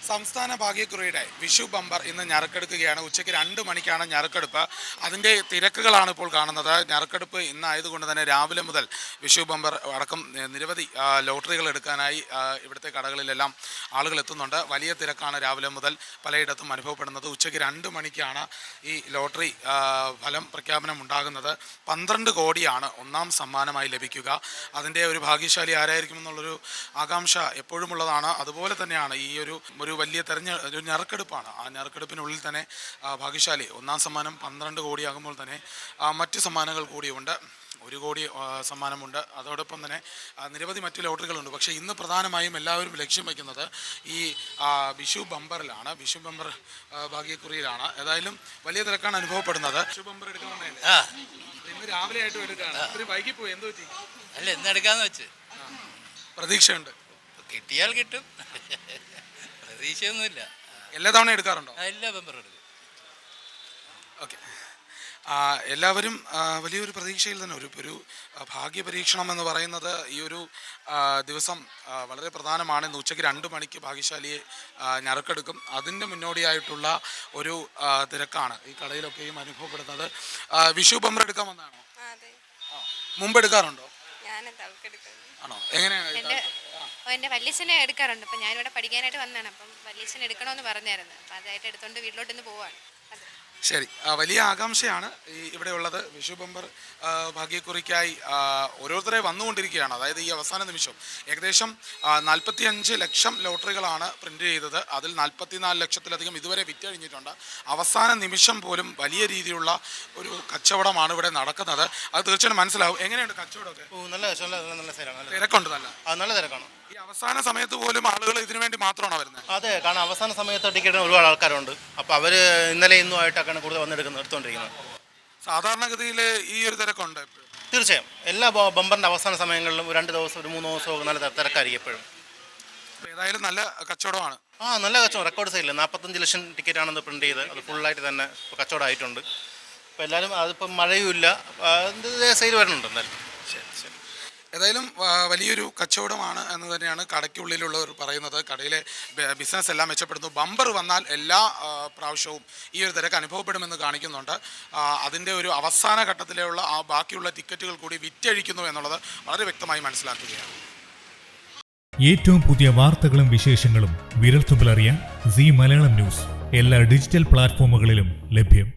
സംസ്ഥാന ഭാഗ്യക്കുറിയുടെ വിഷു ബമ്പർ ഇന്ന് ഞറുക്കെടുക്കുകയാണ്. ഉച്ചയ്ക്ക് 2 മണിക്കാണ് ഞറുക്കെടുപ്പ്. അതിൻ്റെ തിരക്കുകളാണ് ഇപ്പോൾ കാണുന്നത്. ഞറുക്കെടുപ്പ് ഇന്നായതുകൊണ്ട് തന്നെ രാവിലെ മുതൽ വിഷു ബമ്പർ അടക്കം നിരവധി ലോട്ടറികൾ എടുക്കാനായി ഇവിടുത്തെ കടകളിലെല്ലാം ആളുകൾ എത്തുന്നുണ്ട്. വലിയ തിരക്കാണ് രാവിലെ മുതൽ പലയിടത്തും അനുഭവപ്പെടുന്നത്. ഉച്ചയ്ക്ക് 2 മണിക്കാണ് ഈ ലോട്ടറി ഫലം പ്രഖ്യാപനം ഉണ്ടാകുന്നത്. 12 കോടിയാണ് ഒന്നാം സമ്മാനമായി ലഭിക്കുക. അതിൻ്റെ ഒരു ഭാഗ്യശാലി ആരായിരിക്കുമെന്നുള്ളൊരു ആകാംക്ഷ എപ്പോഴുമുള്ളതാണ്. അതുപോലെ തന്നെയാണ് ഈ ഒരു വലിയ ഒരു ഞറുക്കെടുപ്പാണ്. ആ ഞറുക്കെടുപ്പിനുള്ളിൽ തന്നെ ഭാഗ്യശാലി ഒന്നാം സമ്മാനം 12 കോടിയാകുമ്പോൾ തന്നെ മറ്റ് സമ്മാനങ്ങൾ കൂടിയുണ്ട്. 1 കോടി സമ്മാനമുണ്ട്. അതോടൊപ്പം തന്നെ നിരവധി മറ്റ് ലോട്ടറികളുണ്ട്. പക്ഷേ ഇന്ന് പ്രധാനമായും എല്ലാവരും ലക്ഷ്യം വയ്ക്കുന്നത് ഈ വിഷു ബമ്പറിലാണ്, വിഷു ബമ്പർ ഭാഗ്യക്കുറിയിലാണ്. ഏതായാലും വലിയ തിരക്കാണ് അനുഭവപ്പെടുന്നത്. വിഷു ബമ്പർ എടുക്കാൻ വന്നതല്ലേ? ഇന്ന് രാവിലെ ആയിട്ടും എടുക്കുകയാണ്. ഇത്തിരി വൈകിപ്പോയി. എന്ത് പറ്റി? അല്ല, ഇന്ന് എടുക്കാന്ന് വെച്ച് പ്രതീക്ഷയുണ്ട്. കിട്ടിയാൽ കിട്ടും, പ്രതീക്ഷയൊന്നുമില്ല. എല്ലാ തവണ എടുക്കാറുണ്ടോ? എല്ലാ ബമ്പറും എടുക്കും. ഓക്കെ, എല്ലാവരും വലിയൊരു പ്രതീക്ഷയിൽ തന്നെ ഒരു ഭാഗ്യ പരീക്ഷണം എന്ന് പറയുന്നത് ഈ ഒരു ദിവസം വളരെ പ്രധാനമാണ്. ഇന്ന് ഉച്ചയ്ക്ക് 2 മണിക്ക് ഭാഗ്യശാലിയെ ഞറുക്കെടുക്കും. അതിൻ്റെ മുന്നോടിയായിട്ടുള്ള ഒരു തിരക്കാണ് ഈ കടയിലൊക്കെയും അനുഭവപ്പെടുന്നത്. വിഷു ബമ്പർ എടുക്കാൻ വന്നതാണോ? മുമ്പ് എടുക്കാറുണ്ടോ? ആണോ? എങ്ങനെയാണ്? എൻ്റെ വല്യച്ഛനെ എടുക്കാറുണ്ട്. അപ്പം ഞാനിവിടെ പഠിക്കാനായിട്ട് വന്നതാണ്. അപ്പം വല്യച്ഛൻ എടുക്കണമെന്ന് പറഞ്ഞായിരുന്നു. അപ്പം അതായിട്ട് എടുത്തുകൊണ്ട് വീട്ടിലോട്ട് ഇന്ന് പോവാണ്. ശരി, വലിയ ആകാംക്ഷയാണ് ഇവിടെ ഉള്ളത്. വിഷു ബമ്പർ ഭാഗ്യക്കുറിക്കായി ഓരോരുത്തരെ വന്നുകൊണ്ടിരിക്കുകയാണ്. അതായത് ഈ അവസാന നിമിഷം ഏകദേശം 45 ലക്ഷം ലോട്ടറികളാണ് പ്രിൻ്റ് ചെയ്തത്. അതിൽ 44 ലക്ഷത്തിലധികം ഇതുവരെ വിറ്റഴിഞ്ഞിട്ടുണ്ട്. അവസാന നിമിഷം പോലും വലിയ രീതിയിലുള്ള ഒരു കച്ചവടമാണ് ഇവിടെ നടക്കുന്നത്. അത് തീർച്ചയായും മനസ്സിലാവും. എങ്ങനെയുണ്ട് കച്ചവടമൊക്കെ? തിരക്കുണ്ട്, നല്ല തിരക്കാണ്. ഈ അവസാന സമയത്ത് പോലും ആളുകൾ ഇതിനു വേണ്ടി മാത്രമാണോ വരുന്നത്? അതെ, കാരണം അവസാന സമയത്ത് ടിക്കറ്റ് ഒരുപാട് ആൾക്കാരുണ്ട്. അപ്പോൾ അവർ ഇന്നലെ ഇന്നും ആയിട്ടൊക്കെയാണ് കൂടുതൽ എടുത്തുകൊണ്ടിരിക്കുന്നത്. സാധാരണഗതിയിൽ ഈ ഒരു തിരക്കുണ്ട് തീർച്ചയായും. എല്ലാ ബമ്പറിൻ്റെ അവസാന സമയങ്ങളിലും 2 ദിവസം 3 ദിവസമൊക്കെ നല്ല തിരക്കായിരിക്കും എപ്പോഴും. ഏതായാലും നല്ല കച്ചവടമാണ്. നല്ല കച്ചവടം. റെക്കോർഡ് സെയിലില്ല. 45 ലക്ഷം ടിക്കറ്റാണെന്ന് പ്രിൻ്റ് ചെയ്ത് അത് ഫുള്ളായിട്ട് തന്നെ കച്ചവടം ആയിട്ടുണ്ട്. അപ്പോൾ എല്ലാവരും അതിപ്പം മഴയും ഇല്ല, സെയിൽ വരുന്നുണ്ട് എന്തായാലും. ശരി ശരി. ഏതായാലും വലിയൊരു കച്ചവടമാണ് എന്ന് തന്നെയാണ് കടയ്ക്കുള്ളിലുള്ളവർ പറയുന്നത്. കടയിലെ ബിസിനസ് എല്ലാം മെച്ചപ്പെടുന്നു. ബമ്പർ വന്നാൽ എല്ലാ പ്രാവശ്യവും ഈ ഒരു തിരക്ക് അനുഭവപ്പെടുമെന്ന് കാണിക്കുന്നുണ്ട്. അതിൻ്റെ ഒരു അവസാന ഘട്ടത്തിലുള്ള ബാക്കിയുള്ള ടിക്കറ്റുകൾ കൂടി വിറ്റഴിക്കുന്നു എന്നുള്ളത് വളരെ വ്യക്തമായി മനസ്സിലാക്കുകയാണ്. ഏറ്റവും പുതിയ വാർത്തകളും വിശേഷങ്ങളും വിരൽത്തുമ്പിലറിയാൻ സീ മലയാളം ന്യൂസ് എല്ലാ ഡിജിറ്റൽ പ്ലാറ്റ്ഫോമുകളിലും ലഭ്യം.